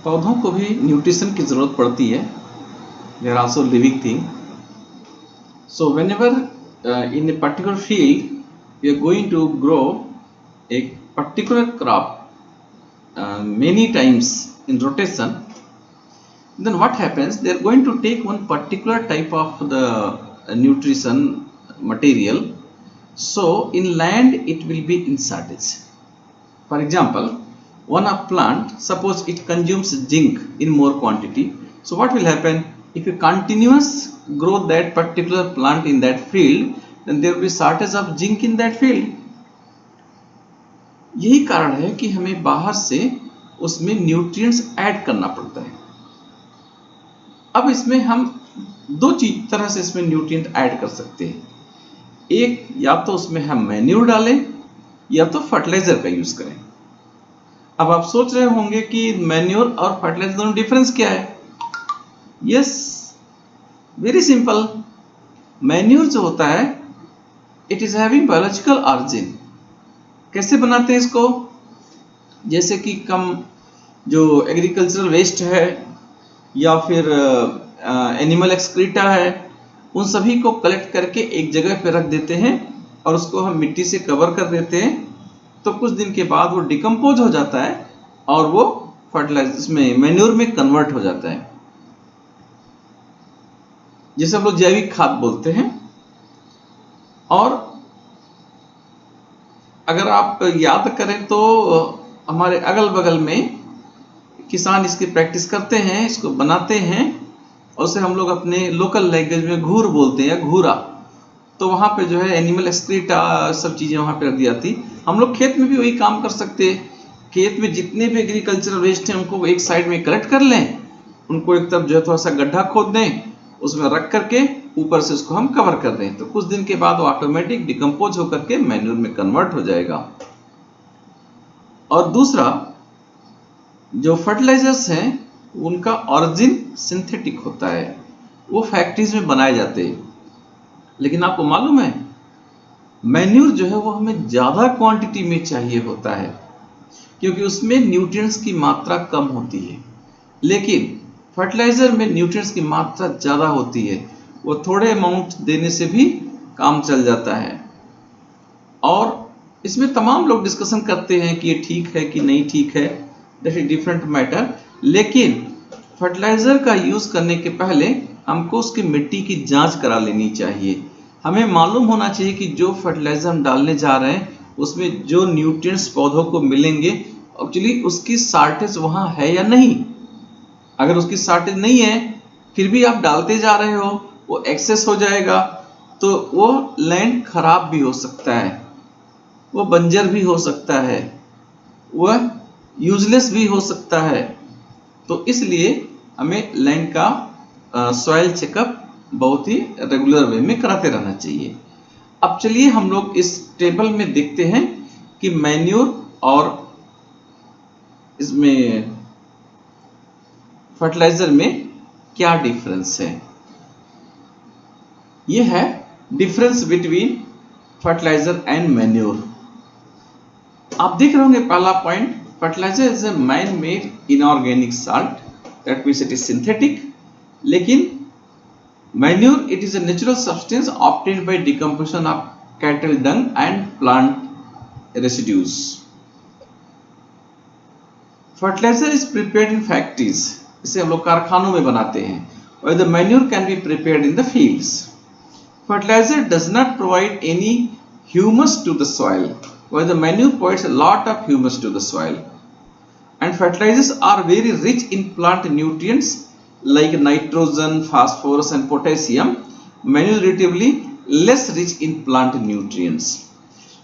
पौधों को भी न्यूट्रिशन की ज़रूरत पड़ती है. They are also living thing. So whenever in a particular field we are going to grow a particular crop many times in rotation, then what happens? They are going to take one particular type of the nutrition material. So in land it will be in shortage. For example, one plant, suppose it consumes zinc in more quantity. So what will happen? If you continuous grow that particular plant in that field, then there will be shortage of zinc in that field. यही कारण है कि हमें बाहर से उसमें nutrients add करना पड़ता है. अब इसमें हम दो तरह से इसमें न्यूट्रिएंट ऐड कर सकते हैं. एक, या तो उसमें हम मैन्यूर डालें या तो फर्टिलाइजर का यूज करें. अब आप सोच रहे होंगे कि मैन्योर और फर्टिलाइजर दोनों डिफरेंस क्या है. Yes, very simple. मैन्योर जो होता है it is having biological origin. कैसे बनाते हैं इसको? जैसे कि कम जो एग्रीकल्चरल वेस्ट है या फिर एनिमल एक्सक्रीटा है, उन सभी को कलेक्ट करके एक जगह पे रख देते हैं और उसको हम मिट्टी से कवर कर देते हैं. तो कुछ दिन के बाद वो डिकम्पोज हो जाता है और वो फर्टिलाइजर में मैन्योर में कन्वर्ट हो जाता है, जिसे हम लोग जैविक खाद बोलते हैं. और अगर आप याद करें तो हमारे अगल बगल में किसान इसकी प्रैक्टिस करते हैं, इसको बनाते हैं और उसे हम लोग अपने लोकल लैंग्वेज में घूर बोलते हैं, घूरा. तो वहाँ पे जो है एनिमल एक्सक्रीटा सब चीज़ें वहाँ पे रख दी जाती. हम लोग खेत में भी वही काम कर सकते हैं. खेत में जितने भी एग्रीकल्चरल वेस्ट हैं उनको एक साइड में कलेक्ट कर लें, उनको एक तरफ जो है थोड़ा सा गड्ढा खोद दें, उसमें रख करके ऊपर से उसको हम कवर कर दें. तो कुछ दिन के बाद वो ऑटोमेटिक डिकम्पोज होकर के मैन्यूर में कन्वर्ट हो जाएगा. और दूसरा, जो फर्टिलाइजर्स हैं उनका ऑरिजिन सिंथेटिक होता है, वो फैक्ट्रीज में बनाए जाते हैं. लेकिन आपको मालूम है मैन्यूर जो है वो हमें ज़्यादा क्वांटिटी में चाहिए होता है, क्योंकि उसमें न्यूट्रिएंट्स की मात्रा कम होती है. लेकिन फर्टिलाइजर में न्यूट्रिएंट्स की मात्रा ज़्यादा होती है, वो थोड़े अमाउंट देने से भी काम चल जाता है. और इसमें तमाम लोग डिस्कशन करते हैं कि ये ठीक है कि नहीं ठीक है, दैट इज डिफरेंट मैटर. लेकिन फर्टिलाइजर का यूज़ करने के पहले हमको उसकी मिट्टी की जांच करा लेनी चाहिए. हमें मालूम होना चाहिए कि जो फर्टिलाइजर हम डालने जा रहे हैं उसमें जो न्यूट्रिएंट्स पौधों को मिलेंगे, एक्चुअली उसकी शॉर्टेज वहाँ है या नहीं. अगर उसकी शॉर्टेज नहीं है फिर भी आप डालते जा रहे हो, वो एक्सेस हो जाएगा, तो वो लैंड खराब भी हो सकता है, वो बंजर भी हो सकता है, वह यूजलेस भी हो सकता है. तो इसलिए हमें लैंड का सॉइल चेकअप बहुत ही रेगुलर वे में कराते रहना चाहिए. अब चलिए हम लोग इस टेबल में देखते हैं कि मैन्योर और इसमें फर्टिलाइजर में क्या डिफरेंस है. ये है difference between fertiliser and manure. आप देख रहे होंगे पहला point, fertiliser is a man made inorganic salt, that means it is synthetic. लेकिन manure it is a natural substance obtained by decomposition of cattle dung and plant residues. Fertilizer is prepared in factories, इसे हम लोग कारखानों में बनाते हैं, while the manure can be prepared in the fields. Fertilizer does not provide any humus to the soil, while the manure provides a lot of humus to the soil. And fertilizers are very rich in plant nutrients like nitrogen, phosphorus and potassium, manure relatively less rich in plant nutrients.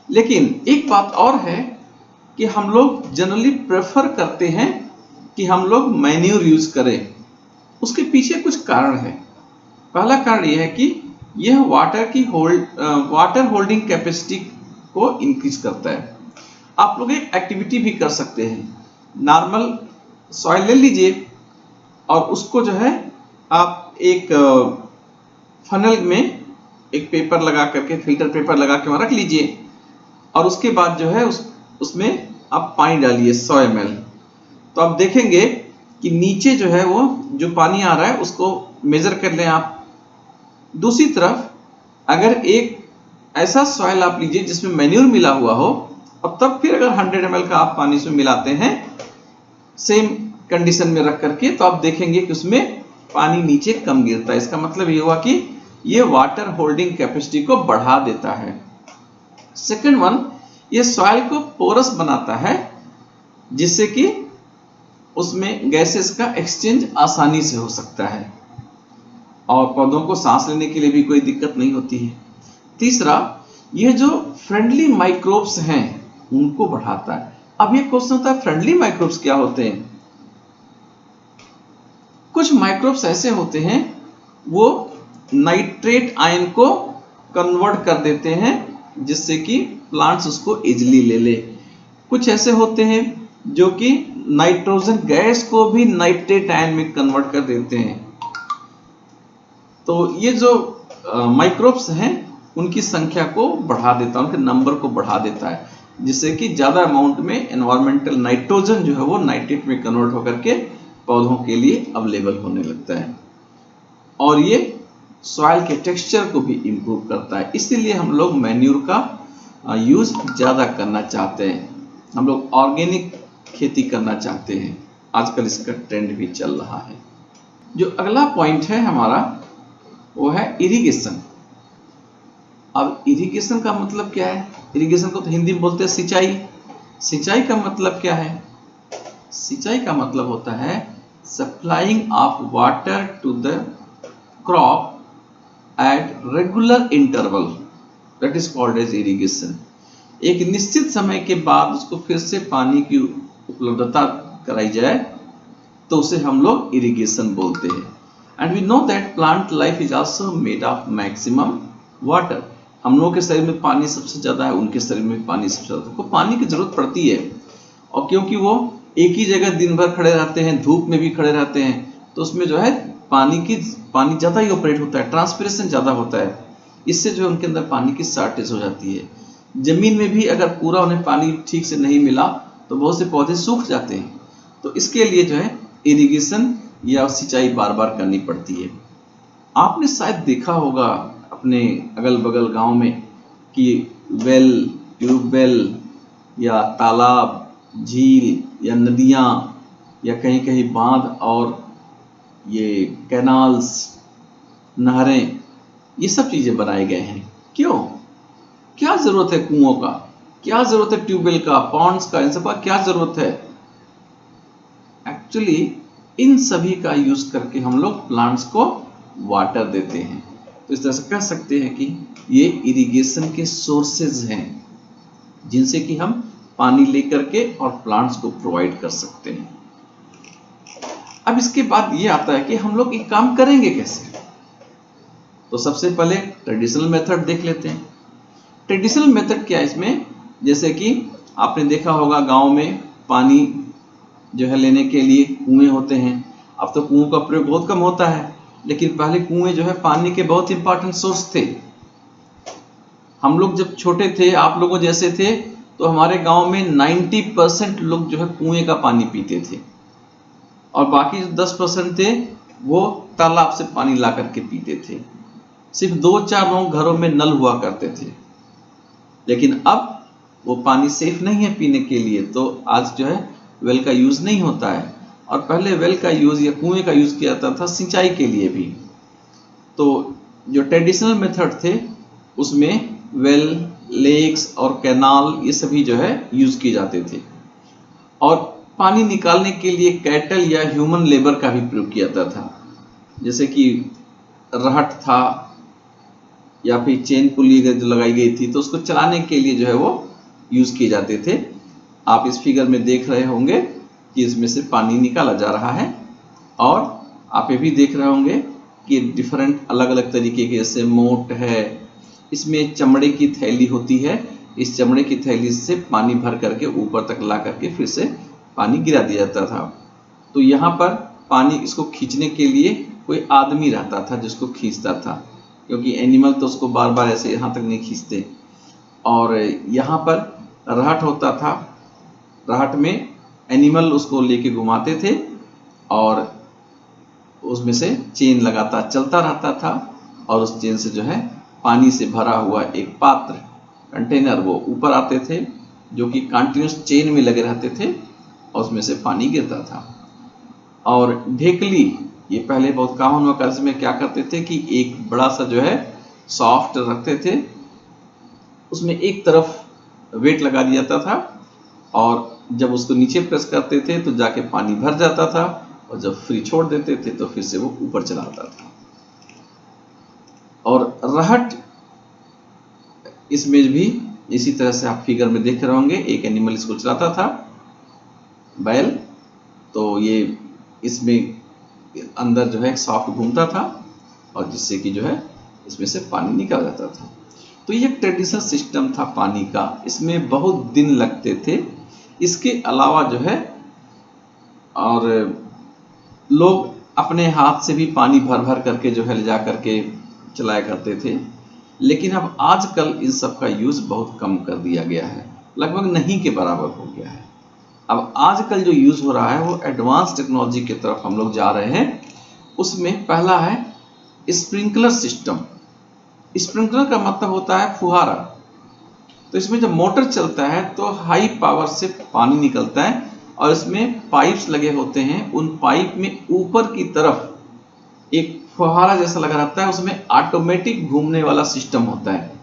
लेकिन एक बात और है कि हम लोग generally prefer करते हैं कि हम लोग मैन्योर यूज करें. उसके पीछे कुछ कारण है. पहला कारण यह है कि यह वाटर होल्डिंग कैपेसिटी को इंक्रीज करता है. आप लोग एक एक्टिविटी भी कर सकते हैं. नॉर्मल सॉइल ले लीजिए और उसको जो है आप एक फनल में एक पेपर लगा करके, फिल्टर पेपर लगा के वहाँ रख लीजिए और उसके बाद जो है उसमें आप पानी डालिए 100 ml. तो आप देखेंगे कि नीचे जो है वो जो पानी आ रहा है उसको मेजर कर लें आप। दूसरी तरफ अगर एक ऐसा सॉइल आप लीजिए जिसमें मैन्योर मिला हुआ हो, और तब फिर अगर 100 ml का आप पानी उसमें मिलाते हैं सेम कंडीशन में रख करके, तो आप देखेंगे कि उसमें पानी नीचे कम गिरता है। इसका मतलब ये हुआ कि ये वाटर होल्डिंग कैपेसिटी को बढ़ा देता है। सेकंड वन, ये सॉइल को पोरस बनाता है, जिससे कि उसमें गैसेस का एक्सचेंज आसानी से हो सकता है और पौधों को सांस लेने के लिए भी कोई दिक्कत नहीं होती है। तीसरा, ये जो फ्रेंडली माइक्रोब्स हैं उनको बढ़ाता है। अब ये क्वेश्चन होता है, फ्रेंडली माइक्रोब्स क्या होते हैं? कुछ माइक्रोब्स ऐसे होते हैं वो नाइट्रेट आयन को कन्वर्ट कर देते हैं जिससे कि प्लांट्स उसको इजीली ले ले। कुछ ऐसे होते हैं जो कि नाइट्रोजन गैस को भी नाइट्रेट आयन में कन्वर्ट कर देते हैं। तो ये जो माइक्रोब्स हैं उनकी संख्या को बढ़ा देता है, उनके नंबर को बढ़ा देता है, जिससे कि ज्यादा अमाउंट में एनवायरमेंटल नाइट्रोजन जो है वो नाइट्रेट में कन्वर्ट होकर के पौधों के लिए अवेलेबल होने लगता है। और ये सॉइल के टेक्सचर को भी इंप्रूव करता है। इसीलिए हम लोग मैन्यूर का यूज ज्यादा करना चाहते हैं। हम लोग ऑर्गेनिक खेती करना चाहते हैं। आजकल इसका ट्रेंड भी चल रहा है। जो अगला पॉइंट है हमारा वो है इरिगेशन। अब इरिगेशन का मतलब क्या है? इरिगेशन को तो हिंदी में बोलते हैं सिंचाई। सिंचाई का मतलब क्या है? सिंचाई का मतलब होता है supplying of water to the crop at regular interval, that is called as irrigation. एक निश्चित समय के बाद उसको फिर से पानी की उपलब्धता कराई जाए तो उसे हम लोग इरिगेशन बोलते हैं। And we know that plant life is also made of maximum water. हम लोगों के शरीर में पानी सबसे ज्यादा है, उनके शरीर में पानी सबसे ज्यादा है। उनको पानी की जरूरत पड़ती है, और क्योंकि वो एक ही जगह दिन भर खड़े रहते हैं, धूप में भी खड़े रहते हैं, तो उसमें जो है पानी ज्यादा ही ऑपरेट होता है, ट्रांसपिरेशन ज्यादा होता है। इससे जो उनके अंदर पानी की शॉर्टेज हो जाती है। जमीन में भी अगर पूरा उन्हें पानी ठीक से नहीं मिला तो बहुत से पौधे सूख जाते हैं। तो इसके लिए जो है इरिगेशन या सिंचाई बार बार करनी पड़ती है। आपने शायद देखा होगा अपने अगल बगल गांव में कि वेल, ट्यूबवेल या तालाब, झील या नदियां या कहीं कहीं बांध और ये कैनाल्स, नहरें, ये सब चीजें बनाए गए हैं। क्यों? क्या जरूरत है कुओं का? क्या जरूरत है ट्यूबवेल का, पॉन्ड्स का? इन सब का क्या जरूरत है? एक्चुअली इन सभी का यूज करके हम लोग प्लांट्स को वाटर देते हैं। तो इस तरह से कह सकते हैं कि ये इरिगेशन के सोर्सेज हैं जिनसे कि हम पानी लेकर के और प्लांट्स को प्रोवाइड कर सकते हैं। अब इसके बाद ये आता है कि हम लोग ये काम करेंगे कैसे। तो सबसे पहले ट्रेडिशनल मेथड देख लेते हैं। ट्रेडिशनल मेथड क्या है इसमें? जैसे कि आपने देखा होगा गांव में पानी जो है लेने के लिए कुएं होते हैं। अब तो कुओं का प्रयोग बहुत कम होता है, लेकिन पहले कुएं जो है पानी के बहुत इंपॉर्टेंट सोर्स थे। हम लोग जब छोटे थे, आप लोगों जैसे थे, तो हमारे गांव में 90% लोग जो है कुएं का पानी पीते थे, और बाकी जो 10% थे वो तालाब से पानी ला करके पीते थे। सिर्फ 2-4 घरों में नल हुआ करते थे। लेकिन अब वो पानी सेफ नहीं है पीने के लिए, तो आज जो है वेल का यूज नहीं होता है। और पहले वेल का यूज या कुएं का यूज किया जाता था सिंचाई के लिए भी। तो जो ट्रेडिशनल मेथड थे उसमें वेल, लेक्स और कैनाल ये सभी जो है यूज किए जाते थे। और पानी निकालने के लिए कैटल या ह्यूमन लेबर का भी प्रयोग किया जाता था, जैसे कि रहट था या फिर चेन पुली जो लगाई गई थी, तो उसको चलाने के लिए जो है वो यूज किए जाते थे। आप इस फिगर में देख रहे होंगे कि इसमें से पानी निकाला जा रहा है, और आप ये भी देख रहे होंगे कि डिफरेंट अलग अलग तरीके के, जैसे मोट है, इसमें चमड़े की थैली होती है। इस चमड़े की थैली से पानी भर करके ऊपर तक ला करके फिर से पानी गिरा दिया जाता था। तो यहाँ पर पानी इसको खींचने के लिए कोई आदमी रहता था जिसको खींचता था, क्योंकि एनिमल तो उसको बार बार ऐसे यहाँ तक नहीं खींचते। और यहाँ पर रहट होता था, रहट में एनिमल उसको लेके घुमाते थे, और उसमें से चेन लगातार चलता रहता था और उस चेन से जो है पानी से भरा हुआ एक पात्र कंटेनर वो ऊपर आते थे, जो कि कंटिन्यूस चेन में लगे रहते थे और उसमें से पानी गिरता था। और ढेकली, ये पहले बहुत कॉमन हुआ करते, में क्या करते थे कि एक बड़ा सा जो है सॉफ्ट रखते थे, उसमें एक तरफ वेट लगा दिया जाता था और जब उसको नीचे प्रेस करते थे तो जाके पानी भर जाता था और जब फ्री छोड़ देते थे तो फिर से वो ऊपर चला आता था। और रहट, इसमें भी इसी तरह से आप फिगर में देख रहे होंगे, एक एनिमल इसको चलाता था, बैल। तो ये इसमें अंदर जो है सॉफ्ट घूमता था और जिससे कि जो है इसमें से पानी निकल जाता था। तो ये ट्रेडिशनल सिस्टम था पानी का, इसमें बहुत दिन लगते थे। इसके अलावा जो है और लोग अपने हाथ से भी पानी भर भर करके जो है ले जा करके चलाया करते थे, लेकिन अब आजकल इन सब का यूज बहुत कम कर दिया गया है, लगभग नहीं के बराबर हो गया है। अब आजकल जो यूज हो रहा है वो एडवांस टेक्नोलॉजी की तरफ हम लोग जा रहे हैं। उसमें पहला है स्प्रिंकलर सिस्टम। स्प्रिंकलर का मतलब होता है फुहारा। तो इसमें जब मोटर चलता है तो हाई पावर से पानी निकलता है और इसमें पाइप्स लगे होते हैं, उन पाइप में ऊपर की तरफ एक फुहारा जैसा लगा रहता है, उसमें ऑटोमेटिक घूमने वाला सिस्टम होता है।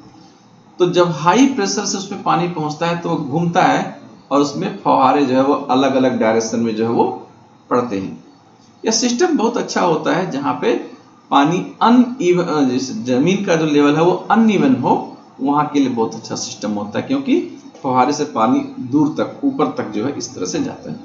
तो जब हाई प्रेशर से उसमें पानी पहुंचता है तो वो घूमता है और उसमें फुहारे जो है वो अलग अलग डायरेक्शन में जो है वो पड़ते हैं। यह सिस्टम बहुत अच्छा होता है जहाँ पे पानी अनइवन, जमीन का जो लेवल है वो अनइवन हो, वहाँ के लिए बहुत अच्छा सिस्टम होता है, क्योंकि फुहारे से पानी दूर तक ऊपर तक जो है इस तरह से जाता है।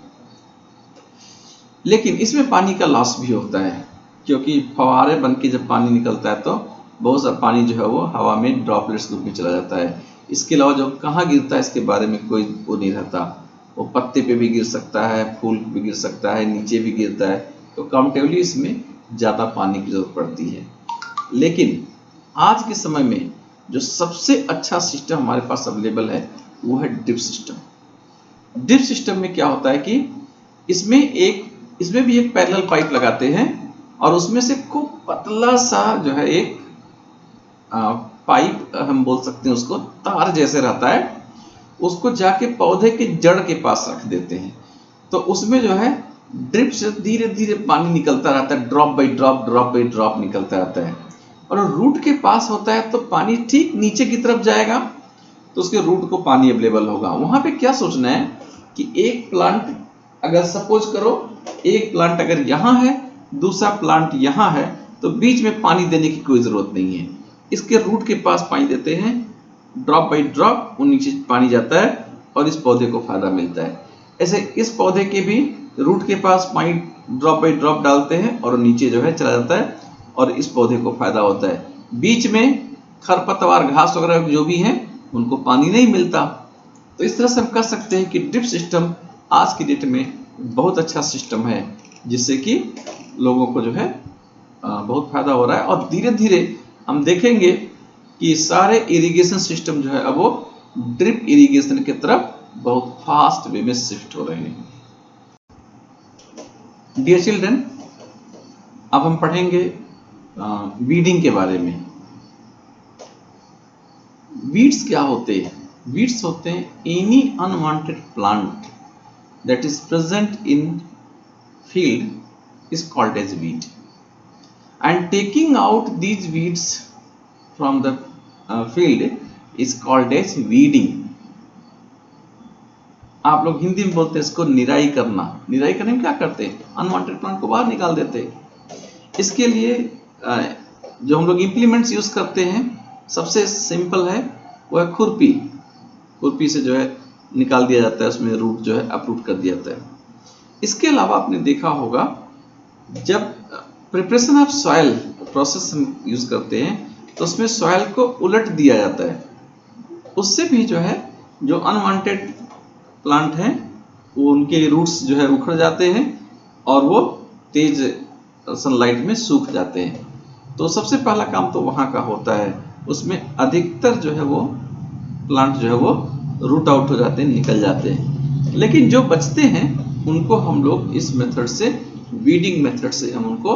लेकिन इसमें पानी का लॉस भी होता है, क्योंकि फुहारे बन के जब पानी निकलता है तो बहुत सारा पानी जो है वो हवा में ड्रॉपलेट्स रूप में चला जाता है। इसके अलावा जो कहाँ गिरता है इसके बारे में कोई वो नहीं रहता, वो पत्ते पे भी गिर सकता है, फूल पे भी गिर सकता है, नीचे भी गिरता है, तो कंपेरेटिवली इसमें ज़्यादा पानी की जरूरत पड़ती है। लेकिन आज के समय में जो सबसे अच्छा सिस्टम हमारे पास अवेलेबल है वो है ड्रिप सिस्टम। ड्रिप सिस्टम में क्या होता है कि इसमें भी एक पैरेलल पाइप लगाते हैं और उसमें से खूब पतला सा जो है एक पाइप, हम बोल सकते हैं उसको तार जैसे रहता है, उसको जाके पौधे के जड़ के पास रख देते हैं। तो उसमें जो है ड्रिप से धीरे धीरे पानी निकलता रहता है, ड्रॉप बाई ड्रॉप निकलता रहता है। और रूट के पास होता है तो पानी ठीक नीचे की तरफ जाएगा तो उसके रूट को पानी अवेलेबल होगा। वहां पे क्या सोचना है कि एक प्लांट, अगर सपोज करो एक प्लांट अगर यहाँ है, दूसरा प्लांट यहाँ है, तो बीच में पानी देने की कोई जरूरत नहीं है। इसके रूट के पास पानी देते हैं, ड्रॉप बाई ड्रॉप वो नीचे पानी जाता है और इस पौधे को फायदा मिलता है। ऐसे इस पौधे के भी रूट के पास पानी ड्रॉप बाई ड्रॉप डालते हैं और नीचे जो है चला जाता है और इस पौधे को फायदा होता है। बीच में खरपतवार, घास वगैरह जो भी हैं उनको पानी नहीं मिलता। तो इस तरह से हम कह सकते हैं कि ड्रिप सिस्टम आज की डेट में बहुत अच्छा सिस्टम है, जिससे कि लोगों को जो है बहुत फायदा हो रहा है। और धीरे धीरे हम देखेंगे कि सारे इरिगेशन सिस्टम जो है अब वो ड्रिप इरिगेशन की तरफ बहुत फास्ट वे में शिफ्ट हो रहे हैं। डियर चिल्ड्रन, अब हम पढ़ेंगे वीडिंग के बारे में। वीड्स क्या होते हैं? वीड्स होते हैं any unwanted plant that is present in field is called as weed, and taking out these weeds from the field is called as weeding. आप लोग हिंदी में बोलते हैं इसको निराई करना। निराई करने में क्या करते हैं? अनवांटेड प्लांट को बाहर निकाल देते हैं। इसके लिए जो हम लोग इम्प्लीमेंट्स यूज करते हैं, सबसे सिंपल है वो है खुरपी। खुरपी से जो है निकाल दिया जाता है, उसमें रूट जो है अपरूट कर दिया जाता है। इसके अलावा आपने देखा होगा जब प्रिपरेशन ऑफ सॉइल प्रोसेस हम यूज करते हैं तो उसमें सॉइल को उलट दिया जाता है। उससे भी जो है जो अनवांटेड प्लांट हैं वो उनके रूट्स जो है उखड़ जाते हैं और वो तेज सनलाइट में सूख जाते हैं। तो सबसे पहला काम तो वहाँ का होता है, उसमें अधिकतर जो है वो प्लांट जो है वो रूट आउट हो जाते हैं, निकल जाते हैं। लेकिन जो बचते हैं उनको हम लोग इस मेथड से वीडिंग मेथड से हम उनको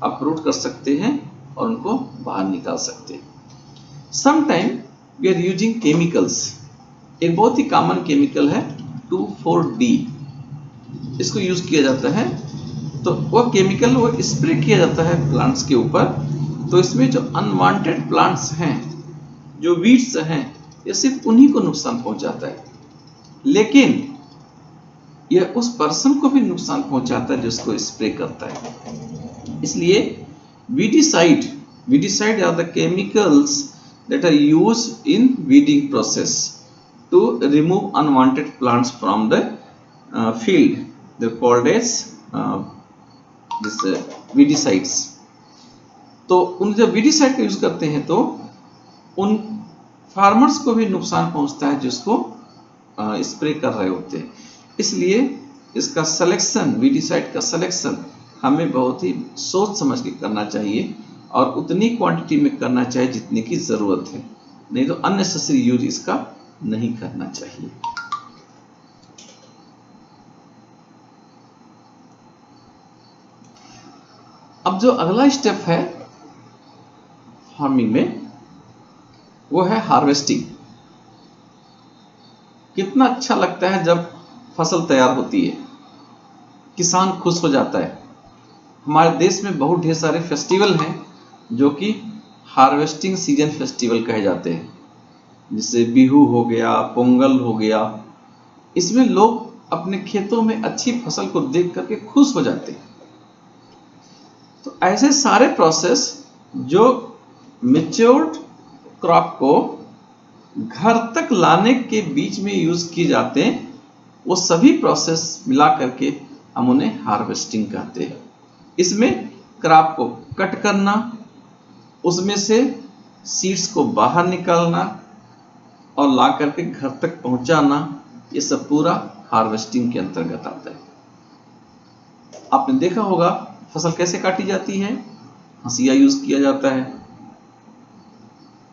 अप्रूट कर सकते हैं और उनको बाहर निकाल सकते हैं। Sometime we are using chemicals. एक बहुत ही कॉमन केमिकल है 2,4-D, इसको यूज किया जाता है। तो वो केमिकल वो स्प्रे किया जाता है प्लांट्स के ऊपर, तो इसमें जो अनवांटेड प्लांट्स हैं, जो वीड्स हैं, ये सिर्फ उन्हीं को नुकसान पहुंचाता है, लेकिन यह उस पर्सन को भी नुकसान पहुंचाता है जिसको स्प्रे करता है। इसलिए weedicide are the chemicals that are used in weeding process to remove unwanted plants from the field. They're called as weedicides. तो उन जब weedicide का यूज करते हैं तो उन फार्मर्स को भी नुकसान पहुंचता है जिसको स्प्रे कर रहे होते हैं। इसलिए इसका सिलेक्शन, वीडिसाइड का सिलेक्शन हमें बहुत ही सोच समझ के करना चाहिए और उतनी क्वांटिटी में करना चाहिए जितने की जरूरत है, नहीं तो अननेसेसरी यूज इसका नहीं करना चाहिए। अब जो अगला स्टेप है फार्मिंग में, वो है हार्वेस्टिंग। कितना अच्छा लगता है जब फसल तैयार होती है, किसान खुश हो जाता है। हमारे देश में बहुत ढेर सारे फेस्टिवल हैं जो कि हार्वेस्टिंग सीजन फेस्टिवल कहे जाते हैं, जैसे बिहू हो गया, पोंगल हो गया। इसमें लोग अपने खेतों में अच्छी फसल को देख करके खुश हो जाते हैं। तो ऐसे सारे प्रोसेस जो मैच्योर्ड क्रॉप को घर तक लाने के बीच में यूज किए जाते हैं, वो सभी प्रोसेस मिला करके हम उन्हें हार्वेस्टिंग कहते हैं। इसमें क्रॉप को कट करना, उसमें से सीड्स को बाहर निकालना और ला करके घर तक पहुंचाना, ये सब पूरा हार्वेस्टिंग के अंतर्गत आता है। आपने देखा होगा फसल कैसे काटी जाती है, हंसिया यूज किया जाता है।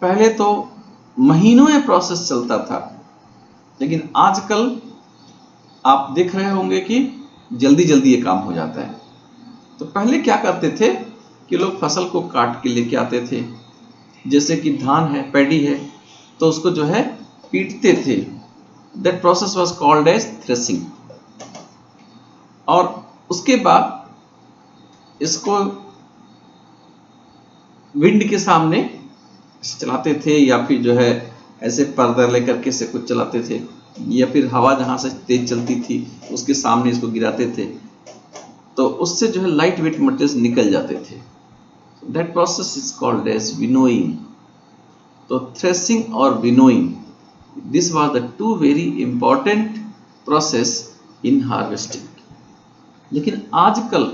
पहले तो महीनों ये प्रोसेस चलता था, लेकिन आजकल आप देख रहे होंगे कि जल्दी जल्दी ये काम हो जाता है। तो पहले क्या करते थे कि लोग फसल को काट के लेके आते थे, जैसे कि धान है, पैडी है, तो उसको जो है पीटते थे। That process was called as threshing. और उसके बाद इसको विंड के सामने चलाते थे, या फिर जो है ऐसे पर्दा लेकर के से कुछ चलाते थे, या फिर हवा जहां से तेज चलती थी उसके सामने इसको गिराते थे, तो उससे जो है लाइट वेट मटेरियल्स निकल जाते थे। That process is called as winnowing. तो थ्रेसिंग और winnowing, this was the two very important process in harvesting. लेकिन आजकल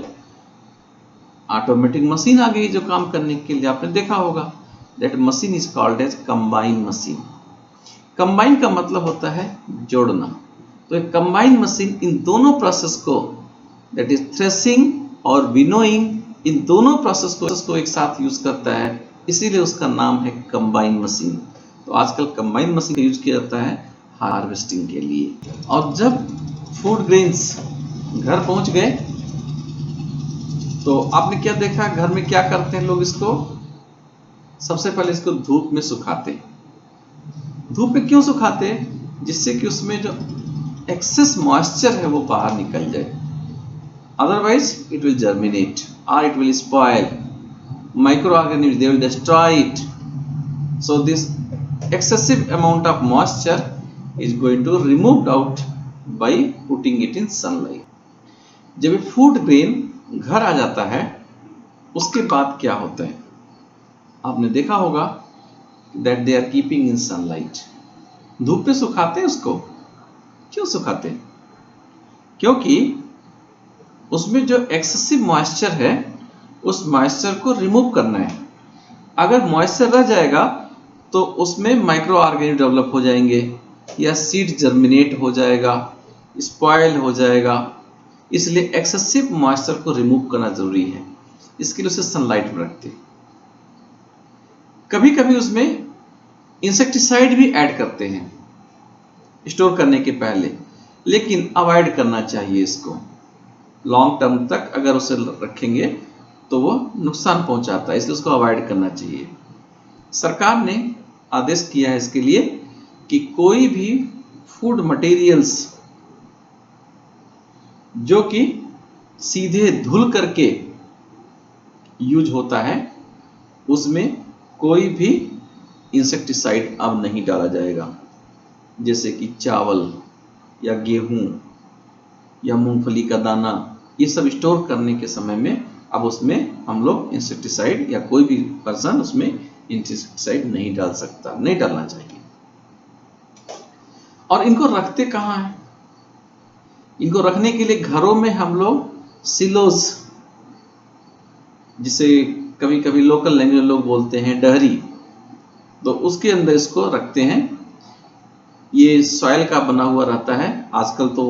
ऑटोमेटिक मशीन आ गई जो काम करने के लिए। आपने देखा होगा that machine is called as combine machine. Combine का मतलब होता है जोड़ना। तो एक कंबाइन मशीन इन दोनों प्रोसेस को, दैट इज थ्रेसिंग और विनोइंग, इन दोनों प्रोसेस को एक साथ यूज करता है, इसीलिए उसका नाम है कंबाइन मशीन। तो आजकल कंबाइन मशीन का यूज किया जाता है हार्वेस्टिंग के लिए। और जब फूड ग्रेन्स घर पहुंच गए तो आपने क्या देखा, घर में क्या करते हैं लोग, इसको सबसे पहले इसको धूप में सुखाते हैं। धूप में क्यों सुखाते हैं? जिससे कि उसमें जो एक्सेस मॉइस्चर है वो बाहर निकल जाए, अदरवाइज इट विल जर्मिनेट और it will spoil, micro organism they will destroy it. So this excessive amount of moisture is going to removed out by putting it in sunlight. जब ये food grain घर आ जाता है उसके बाद क्या होता है, आपने देखा होगा that they are keeping in sunlight. धूप पे सुखाते हैं उसको। क्यों सुखाते हैं? क्योंकि उसमें जो एक्सेसिव मॉइस्चर है उस मॉइस्चर को रिमूव करना है। अगर मॉइस्चर रह जाएगा तो उसमें माइक्रो ऑर्गेनिज्म डेवलप हो जाएंगे, या सीड जर्मिनेट हो जाएगा, स्पॉइल हो जाएगा। इसलिए एक्सेसिव मॉइस्चर को रिमूव करना जरूरी है, इसके लिए उसे सनलाइट में रखते हैं। कभी कभी उसमें इंसेक्टिसाइड भी ऐड करते हैं स्टोर करने के पहले, लेकिन अवॉइड करना चाहिए इसको। लॉन्ग टर्म तक अगर उसे रखेंगे तो वो नुकसान पहुंचाता है, इसलिए उसको अवॉइड करना चाहिए। सरकार ने आदेश किया है इसके लिए कि कोई भी फूड मटेरियल्स जो कि सीधे धुल करके यूज होता है उसमें कोई भी इंसेक्टिसाइड अब नहीं डाला जाएगा, जैसे कि चावल या गेहूं या मूंगफली का दाना, ये सब स्टोर करने के समय में अब उसमें हम लोग इंसेक्टिसाइड या कोई भी पर्सन उसमें इंसेक्टिसाइड नहीं डाल सकता, नहीं डालना चाहिए। और इनको रखते कहाँ हैं? इनको रखने के लिए घरों में हम लोग सिलोज, जिसे कभी कभी लोकल लैंग्वेज लोग बोलते हैं डहरी, तो उसके अंदर इसको रखते हैं। ये सॉइल का बना हुआ रहता है। आजकल तो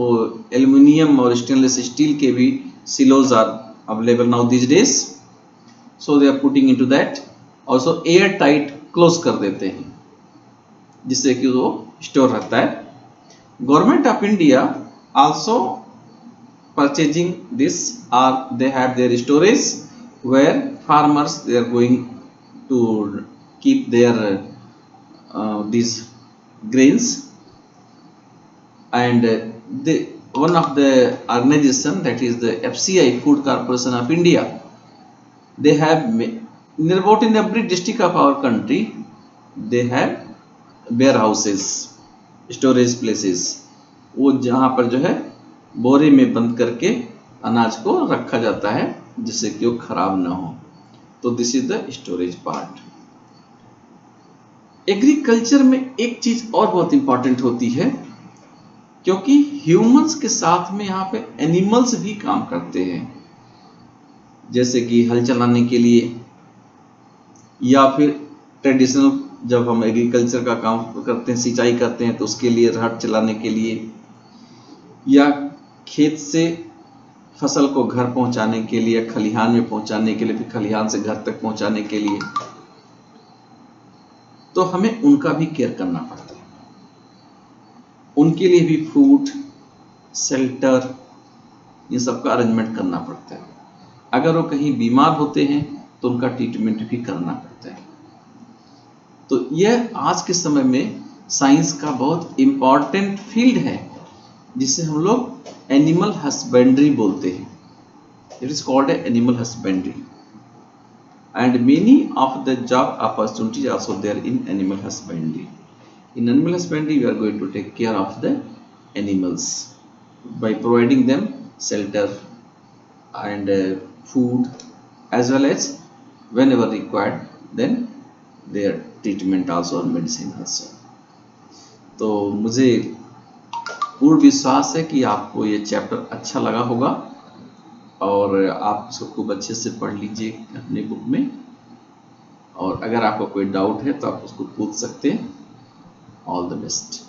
एल्युमिनियम और स्टेनलेस स्टील के भी silos are available now these days, so they are putting into that, और सो एयर टाइट क्लोज कर देते हैं जिससे कि वो स्टोर रहता है। Government of India also purchasing this, or they have their storage where farmers they are going to keep their these grains, and one of the organization, that is the FCI, Food Corporation of India, they have about in every district of our country they have warehouses, storage places, वो जहाँ पर जो है बोरे में बंद करके अनाज को रखा जाता है जिससे कि वो खराब ना हो। तो this is the storage part. Agriculture में एक चीज और बहुत इंपॉर्टेंट होती है, क्योंकि ह्यूमंस के साथ में यहाँ पे एनिमल्स भी काम करते हैं, जैसे कि हल चलाने के लिए, या फिर ट्रेडिशनल जब हम एग्रीकल्चर का काम करते हैं, सिंचाई करते हैं, तो उसके लिए राहट चलाने के लिए, या खेत से फसल को घर पहुंचाने के लिए, खलिहान में पहुंचाने के लिए, फिर खलिहान से घर तक पहुंचाने के लिए, तो हमें उनका भी केयर करना पड़ता है। उनके लिए भी फूड, शेल्टर, ये सब का अरेंजमेंट करना पड़ता है। अगर वो कहीं बीमार होते हैं तो उनका ट्रीटमेंट भी करना पड़ता है। तो यह आज के समय में साइंस का बहुत इंपॉर्टेंट फील्ड है, जिसे हम लोग एनिमल हस्बेंड्री बोलते हैं। It is called animal husbandry, and many of the job opportunities also there in animal husbandry. In animal husbandry we are going to take care of the animals by providing them shelter and food, as well as whenever required then their treatment also, medicine also. तो मुझे पूर्ण विश्वास है कि आपको ये chapter अच्छा लगा होगा और आप इसको खूब अच्छे से पढ़ लीजिए अपने बुक में, और अगर आपको कोई डाउट है तो आप उसको पूछ सकते हैं। All the best.